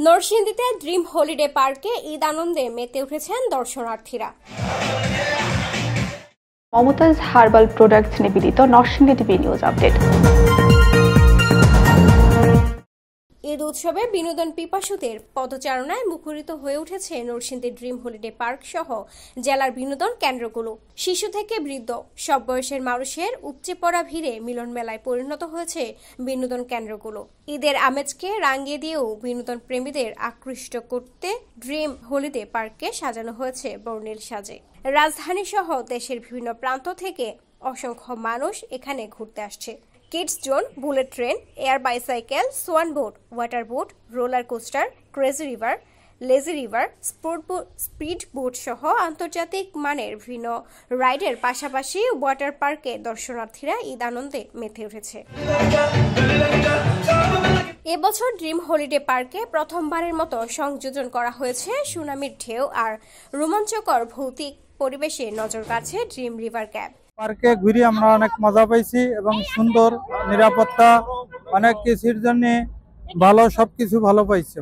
নরসিংদীতে dream holiday পার্কে ঈদ আনন্দে মেতে উঠেছেন দর্শনার্থীরা। মমতাজ হার্বাল প্রোডাক্টস নিবেদিত Narsingdi TV news update. Eid উৎসবে বিনোদন পিপাসুদের পদচারণায় মুখরিত হয়ে উঠেছে নরসিংদী ড্রিম হলিডে পার্ক সহ জেলার বিনোদন কেন্দ্রগুলো। শিশু থেকে বৃদ্ধ সব বয়সের মানুষের উপচে পড়া ভিড়ে মিলন মেলায় পরিণত হয়েছে বিনোদন কেন্দ্রগুলো। ঈদের আমেজকে রাঙিয়ে দিয়েও বিনোদন প্রেমীদের আকৃষ্ট করতে ড্রিম হলিডে পার্ককে সাজানো হয়েছে বর্ণিল সাজে। রাজধানী সহ দেশের বিভিন্ন প্রান্ত থেকে অসংখ্য মানুষ এখানে ঘুরতে আসছে। Kids zone, bullet train, air bicycle, swan boat, water boat, roller coaster, crazy river, lazy river, speed boat সহ আন্তর্জাতিক মানের বিভিন্ন রাইডের পাশাপাশি ওয়াটার পার্কে দর্শনার্থীরা ঈদ আনন্দে মেতে উঠেছে। এবছর ড্রিম হলিডে পার্কে প্রথমবারের মতো সংযোজন করা হয়েছে সুনামির ঢেউ আর রোমাঞ্চকর ভৌতিক পরিবেশে নজর কাড়ছে ড্রিম রিভার ক্যাব। পার্কে ঘুরে আমরা অনেক মজা পাইছি এবং সুন্দর নিরাপত্তা অনেক কিছুর জন্য ভালো, সবকিছু ভালো পাইছি।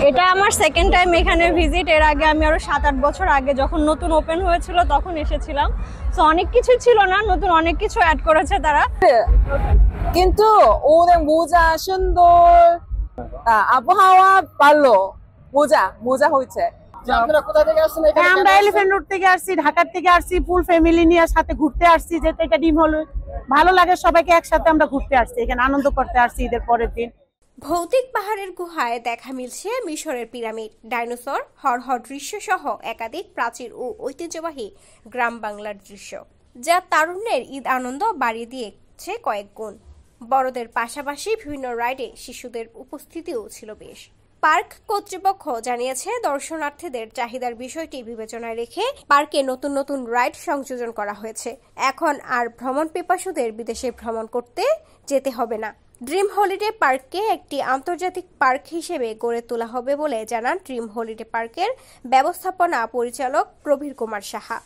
এটা আমার সেকেন্ড টাইম এখানে ভিজিট। এর আগে আমি আরো 7-8 বছর আগে যখন নতুন ওপেন হয়েছিল তখন এসেছিলাম। তো অনেক কিছু ছিল না, নতুন অনেক কিছু অ্যাড করেছে তারা। কিন্তু অনেক মজা, সুন্দর আবহাওয়া, ভালো মজা হয়েছে। আমরা এলিফ্যান্ট রোড থেকে আসছি, ঢাকার থেকে আসছি, ফুল ফ্যামিলি নিয়ে সাথে ঘুরতে আসছি। যেহেতু এটা ডিম হল, ভালো লাগে সবাইকে একসাথে আমরা ঘুরতে আসছি, এখানে আনন্দ করতে আসছি ঈদের পরের দিন। ভৌতিক পাহাড়ের গুহায় দেখা মিলছে মিশরের পিরামিড, ডাইনোসর, হরহর দৃশ্য সহ একাধিক প্রাচীর ও ঐতিহ্যবাহী গ্রাম বাংলার দৃশ্য, যা তারুণ্যের ঈদ আনন্দ বাড়িয়ে দিয়েছে কয়েক গুণ। বড়দের পাশাপাশি বিভিন্ন রাইডে শিশুদের উপস্থিতিও ছিল বেশ। পার্ক কর্তৃপক্ষ জানিয়েছে, দর্শনার্থীদের চাহিদার বিষয়টি বিবেচনায় রেখে পার্কে নতুন নতুন রাইড সংযোজন করা হয়েছে। এখন আর ভ্রমণ পিপাসুদের বিদেশে ভ্রমণ করতে যেতে হবে না। ড্রিম হলিডে পার্ককে একটি আন্তর্জাতিক পার্ক হিসেবে গড়ে তোলা হবে বলে জানান ড্রিম হলিডে পার্কের ব্যবস্থাপনা পরিচালক প্রবীর কুমার সাহা।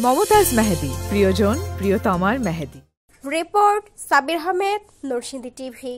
মমতাজ মেহেদি, প্রিয়জন প্রিয়তমার মেহেদি। Report Sabir Ahmed, Narsingdi TV.